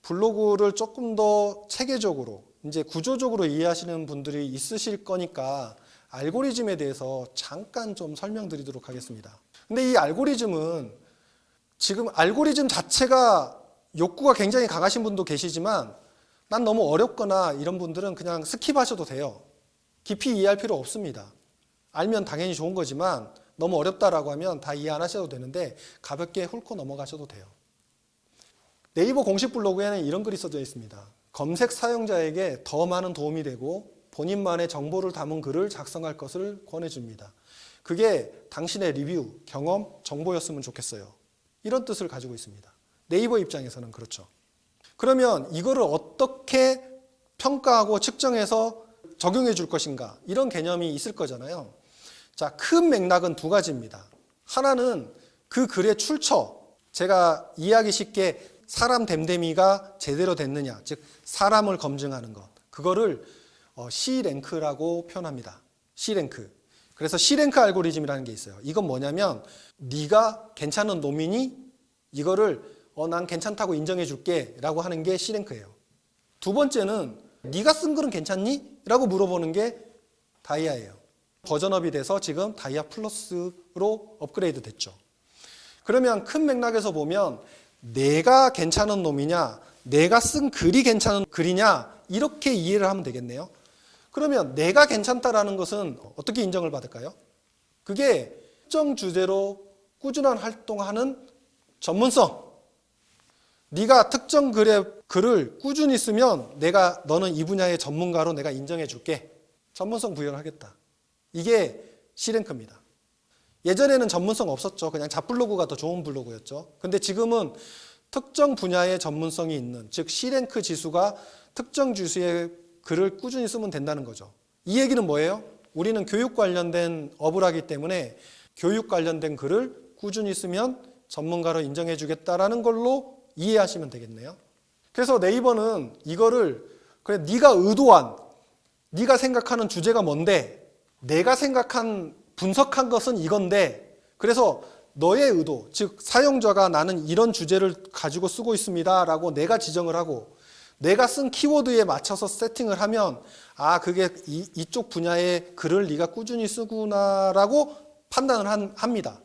블로그를 조금 더 체계적으로 이제 구조적으로 이해하시는 분들이 있으실 거니까 알고리즘에 대해서 잠깐 좀 설명드리도록 하겠습니다. 근데 이 알고리즘은 지금 알고리즘 자체가 욕구가 굉장히 강하신 분도 계시지만 난 너무 어렵거나 이런 분들은 그냥 스킵하셔도 돼요. 깊이 이해할 필요 없습니다. 알면 당연히 좋은 거지만 너무 어렵다라고 하면 다 이해 안 하셔도 되는데 가볍게 훑고 넘어가셔도 돼요. 네이버 공식 블로그에는 이런 글이 써져 있습니다. 검색 사용자에게 더 많은 도움이 되고 본인만의 정보를 담은 글을 작성할 것을 권해줍니다. 그게 당신의 리뷰, 경험, 정보였으면 좋겠어요. 이런 뜻을 가지고 있습니다. 네이버 입장에서는 그렇죠. 그러면 이거를 어떻게 평가하고 측정해서 적용해 줄 것인가 이런 개념이 있을 거잖아요. 자, 큰 맥락은 두 가지입니다. 하나는 그 글의 출처, 제가 이해하기 쉽게 사람 댐댐이가 제대로 됐느냐, 즉 사람을 검증하는 것, 그거를 C랭크라고 표현합니다. C랭크. 그래서 C랭크 알고리즘이라는 게 있어요. 이건 뭐냐면 네가 괜찮은 놈이니 이거를 난 괜찮다고 인정해 줄게 라고 하는 게 C랭크예요. 두 번째는 네가 쓴 글은 괜찮니? 라고 물어보는 게 다이아예요. 버전업이 돼서 지금 다이아 플러스로 업그레이드 됐죠. 그러면 큰 맥락에서 보면 내가 괜찮은 놈이냐, 내가 쓴 글이 괜찮은 글이냐 이렇게 이해를 하면 되겠네요. 그러면 내가 괜찮다라는 것은 어떻게 인정을 받을까요? 그게 특정 주제로 꾸준한 활동하는 전문성. 네가 특정 글을 꾸준히 쓰면 너는 이 분야의 전문가로 내가 인정해 줄게. 전문성 부여를 하겠다. 이게 C랭크입니다. 예전에는 전문성 없었죠. 그냥 잡블로그가 더 좋은 블로그였죠. 근데 지금은 특정 분야의 전문성이 있는, 즉 C랭크 지수가 특정 지수의 글을 꾸준히 쓰면 된다는 거죠. 이 얘기는 뭐예요? 우리는 교육 관련된 업을 하기 때문에 교육 관련된 글을 꾸준히 쓰면 전문가로 인정해 주겠다라는 걸로 이해하시면 되겠네요. 그래서 네이버는 이거를 그래 네가 의도한, 네가 생각하는 주제가 뭔데 내가 생각한 분석한 것은 이건데 그래서 너의 의도, 즉 사용자가 나는 이런 주제를 가지고 쓰고 있습니다 라고 내가 지정을 하고 내가 쓴 키워드에 맞춰서 세팅을 하면 그게 이쪽 분야의 글을 네가 꾸준히 쓰구나 라고 판단을 합니다.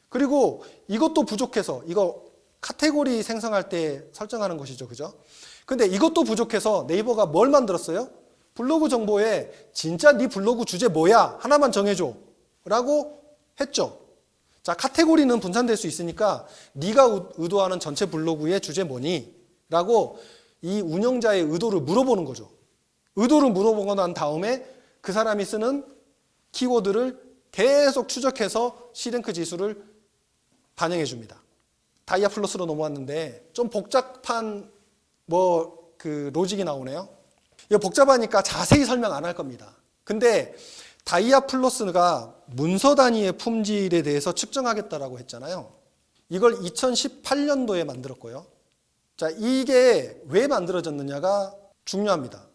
그리고 이것도 부족해서 이거 카테고리 생성할 때 설정하는 것이죠. 그죠? 근데 이것도 부족해서 네이버가 뭘 만들었어요? 블로그 정보에 진짜 네 블로그 주제 뭐야? 하나만 정해줘 라고 했죠. 자, 카테고리는 분산될 수 있으니까 네가 의도하는 전체 블로그의 주제 뭐니? 라고 이 운영자의 의도를 물어보는 거죠. 의도를 물어보고 난 다음에 그 사람이 쓰는 키워드를 계속 추적해서 C랭크 지수를 반영해 줍니다. 다이아 플러스로 넘어왔는데 좀 복잡한 로직이 나오네요. 이거 복잡하니까 자세히 설명 안 할 겁니다. 근데 다이아 플러스가 문서 단위의 품질에 대해서 측정하겠다라고 했잖아요. 이걸 2018년도에 만들었고요. 자, 이게 왜 만들어졌느냐가 중요합니다.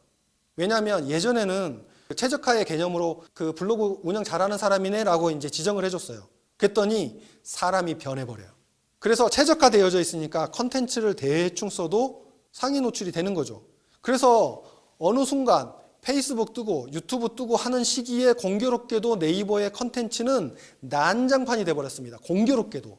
왜냐하면 예전에는 최적화의 개념으로 그 블로그 운영 잘하는 사람이네라고 이제 지정을 해줬어요. 그랬더니 사람이 변해버려요. 그래서 최적화되어져 있으니까 컨텐츠를 대충 써도 상위 노출이 되는 거죠. 그래서 어느 순간 페이스북 뜨고 유튜브 뜨고 하는 시기에 공교롭게도 네이버의 컨텐츠는 난장판이 돼버렸습니다. 공교롭게도.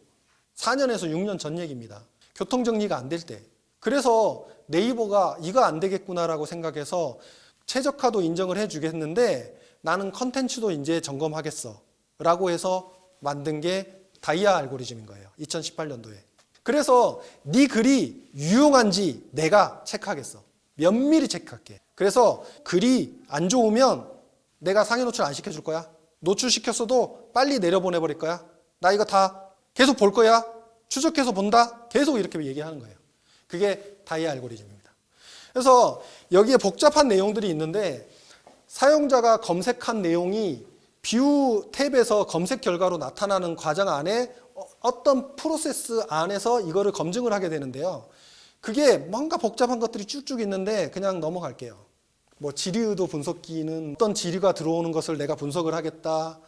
4년에서 6년 전 얘기입니다. 교통정리가 안 될 때. 그래서 네이버가 이거 안 되겠구나라고 생각해서 최적화도 인정을 해주겠는데 나는 컨텐츠도 이제 점검하겠어 라고 해서 만든 게 다이아 알고리즘인 거예요. 2018년도에. 그래서 네 글이 유용한지 내가 체크하겠어. 면밀히 체크할게. 그래서 글이 안 좋으면 내가 상위 노출 안 시켜줄 거야. 노출시켰어도 빨리 내려보내버릴 거야. 나 이거 다 계속 볼 거야. 추적해서 본다. 계속 이렇게 얘기하는 거예요. 그게 다이아 알고리즘입니다. 그래서 여기에 복잡한 내용들이 있는데 사용자가 검색한 내용이 뷰 탭에서 검색 결과로 나타나는 과정 안에 어떤 프로세스 안에서 이거를 검증을 하게 되는데요. 그게 뭔가 복잡한 것들이 쭉쭉 있는데 그냥 넘어갈게요. 지리의도 분석기는 어떤 지리가 들어오는 것을 내가 분석을 하겠다.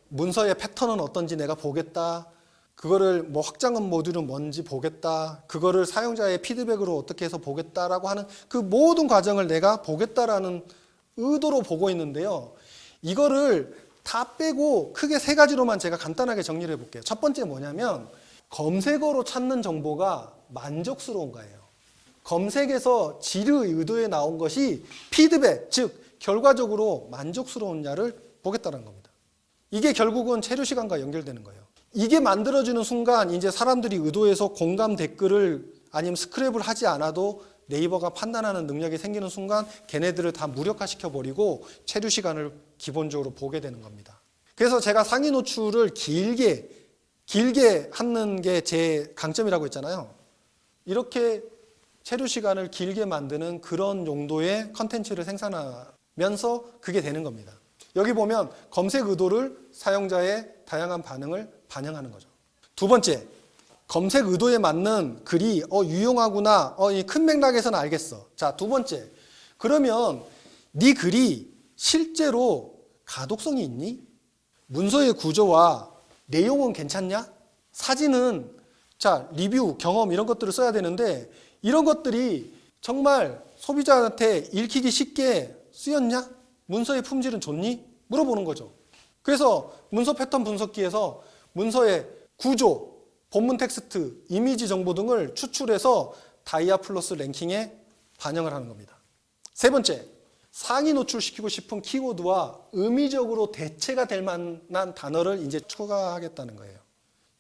문서의 패턴은 어떤지 내가 보겠다. 그거를 뭐 확장은 모듈은 뭔지 보겠다. 그거를 사용자의 피드백으로 어떻게 해서 보겠다라고 하는 그 모든 과정을 내가 보겠다라는 의도로 보고 있는데요. 이거를 다 빼고 크게 세 가지로만 제가 간단하게 정리를 해볼게요. 첫 번째 뭐냐면 검색어로 찾는 정보가 만족스러운가예요. 검색에서 지르의 의도에 나온 것이 피드백, 즉 결과적으로 만족스러운냐를 보겠다는 겁니다. 이게 결국은 체류 시간과 연결되는 거예요. 이게 만들어지는 순간 이제 사람들이 의도해서 공감 댓글을 아니면 스크랩을 하지 않아도 네이버가 판단하는 능력이 생기는 순간 걔네들을 다 무력화시켜버리고 체류 시간을 기본적으로 보게 되는 겁니다. 그래서 제가 상위 노출을 길게 하는 게 제 강점이라고 했잖아요. 이렇게 체류 시간을 길게 만드는 그런 용도의 컨텐츠를 생산하면서 그게 되는 겁니다. 여기 보면 검색 의도를 사용자의 다양한 반응을 반영하는 거죠. 두 번째, 검색 의도에 맞는 글이 유용하구나. 이 큰 맥락에서는 알겠어. 자, 두 번째, 그러면 네 글이 실제로 가독성이 있니? 문서의 구조와 내용은 괜찮냐? 사진은 자, 리뷰, 경험 이런 것들을 써야 되는데 이런 것들이 정말 소비자한테 읽히기 쉽게 쓰였냐? 문서의 품질은 좋니? 물어보는 거죠. 그래서 문서 패턴 분석기에서 문서의 구조, 본문 텍스트, 이미지 정보 등을 추출해서 다이아 플러스 랭킹에 반영을 하는 겁니다. 세 번째, 상위 노출시키고 싶은 키워드와 의미적으로 대체가 될 만한 단어를 이제 추가하겠다는 거예요.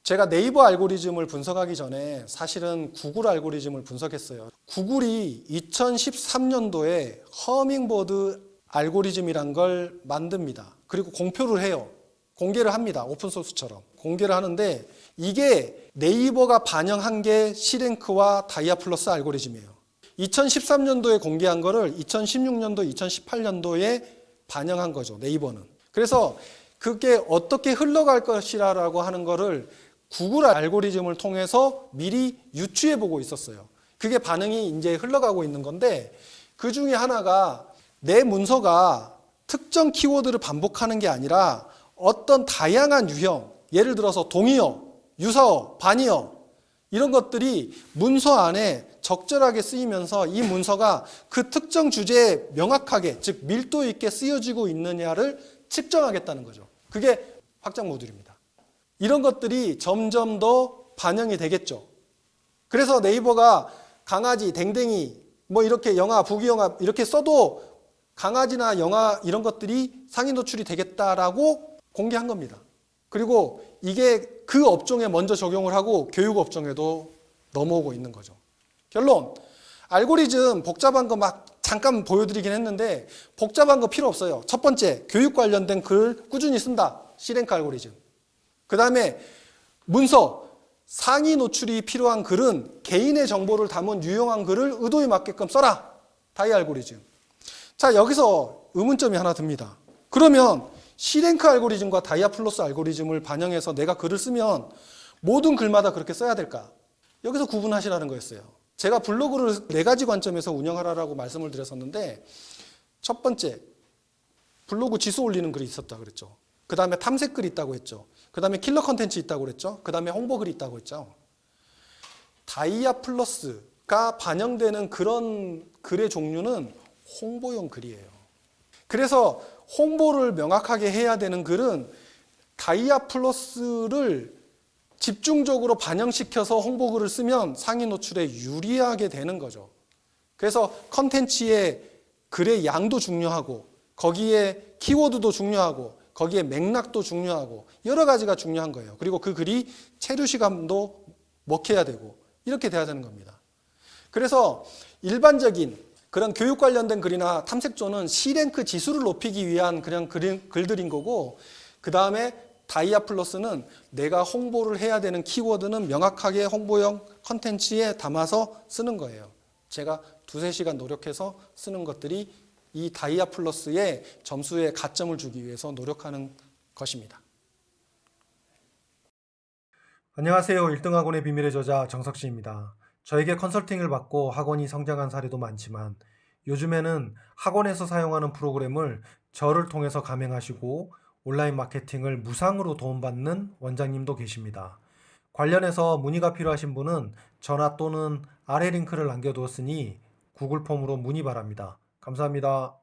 제가 네이버 알고리즘을 분석하기 전에 사실은 구글 알고리즘을 분석했어요. 구글이 2013년도에 허밍버드 알고리즘이란 걸 만듭니다. 그리고 공표를 해요. 공개를 합니다. 오픈소스처럼. 공개를 하는데 이게 네이버가 반영한 게 C랭크와 다이아 플러스 알고리즘이에요. 2013년도에 공개한 거를 2016년도, 2018년도에 반영한 거죠. 네이버는. 그래서 그게 어떻게 흘러갈 것이라고 하는 거를 구글 알고리즘을 통해서 미리 유추해 보고 있었어요. 그게 반응이 이제 흘러가고 있는 건데 그 중에 하나가 내 문서가 특정 키워드를 반복하는 게 아니라 어떤 다양한 유형, 예를 들어서 동의어, 유사어, 반의어 이런 것들이 문서 안에 적절하게 쓰이면서 이 문서가 그 특정 주제에 명확하게, 즉 밀도 있게 쓰여지고 있느냐를 측정하겠다는 거죠. 그게 확장 모듈입니다. 이런 것들이 점점 더 반영이 되겠죠. 그래서 네이버가 강아지, 댕댕이, 뭐 이렇게 영화, 부귀영화 이렇게 써도 강아지나 영화 이런 것들이 상위 노출이 되겠다라고 공개한 겁니다. 그리고 이게 그 업종에 먼저 적용을 하고 교육 업종에도 넘어오고 있는 거죠. 결론, 알고리즘 복잡한 거 막 잠깐 보여드리긴 했는데 복잡한 거 필요 없어요. 첫 번째, 교육 관련된 글 꾸준히 쓴다. C랭크 알고리즘. 그 다음에 문서, 상위 노출이 필요한 글은 개인의 정보를 담은 유용한 글을 의도에 맞게끔 써라. 다이 알고리즘. 자, 여기서 의문점이 하나 듭니다. 그러면 C랭크 알고리즘과 다이아 플러스 알고리즘을 반영해서 내가 글을 쓰면 모든 글마다 그렇게 써야 될까? 여기서 구분하시라는 거였어요. 제가 블로그를 4가지 관점에서 운영하라고 말씀을 드렸었는데 첫 번째, 블로그 지수 올리는 글이 있었다 그랬죠. 그 다음에 탐색 글이 있다고 했죠. 그 다음에 킬러 컨텐츠 있다고 그랬죠. 그 다음에 홍보 글이 있다고 했죠. 다이아 플러스가 반영되는 그런 글의 종류는 홍보용 글이에요. 그래서 홍보를 명확하게 해야 되는 글은 다이아 플러스를 집중적으로 반영시켜서 홍보글을 쓰면 상위 노출에 유리하게 되는 거죠. 그래서 컨텐츠의 글의 양도 중요하고 거기에 키워드도 중요하고 거기에 맥락도 중요하고 여러 가지가 중요한 거예요. 그리고 그 글이 체류 시간도 먹혀야 되고 이렇게 돼야 되는 겁니다. 그래서 일반적인 그런 교육 관련된 글이나 탐색조는 C랭크 지수를 높이기 위한 그냥 글들인 거고 그 다음에 다이아 플러스는 내가 홍보를 해야 되는 키워드는 명확하게 홍보용 컨텐츠에 담아서 쓰는 거예요. 제가 2-3시간 노력해서 쓰는 것들이 이 다이아 플러스의 점수에 가점을 주기 위해서 노력하는 것입니다. 안녕하세요. 1등학원의 비밀의 저자 정석씨입니다. 저에게 컨설팅을 받고 학원이 성장한 사례도 많지만 요즘에는 학원에서 사용하는 프로그램을 저를 통해서 감행하시고 온라인 마케팅을 무상으로 도움받는 원장님도 계십니다. 관련해서 문의가 필요하신 분은 전화 또는 아래 링크를 남겨두었으니 구글 폼으로 문의 바랍니다. 감사합니다.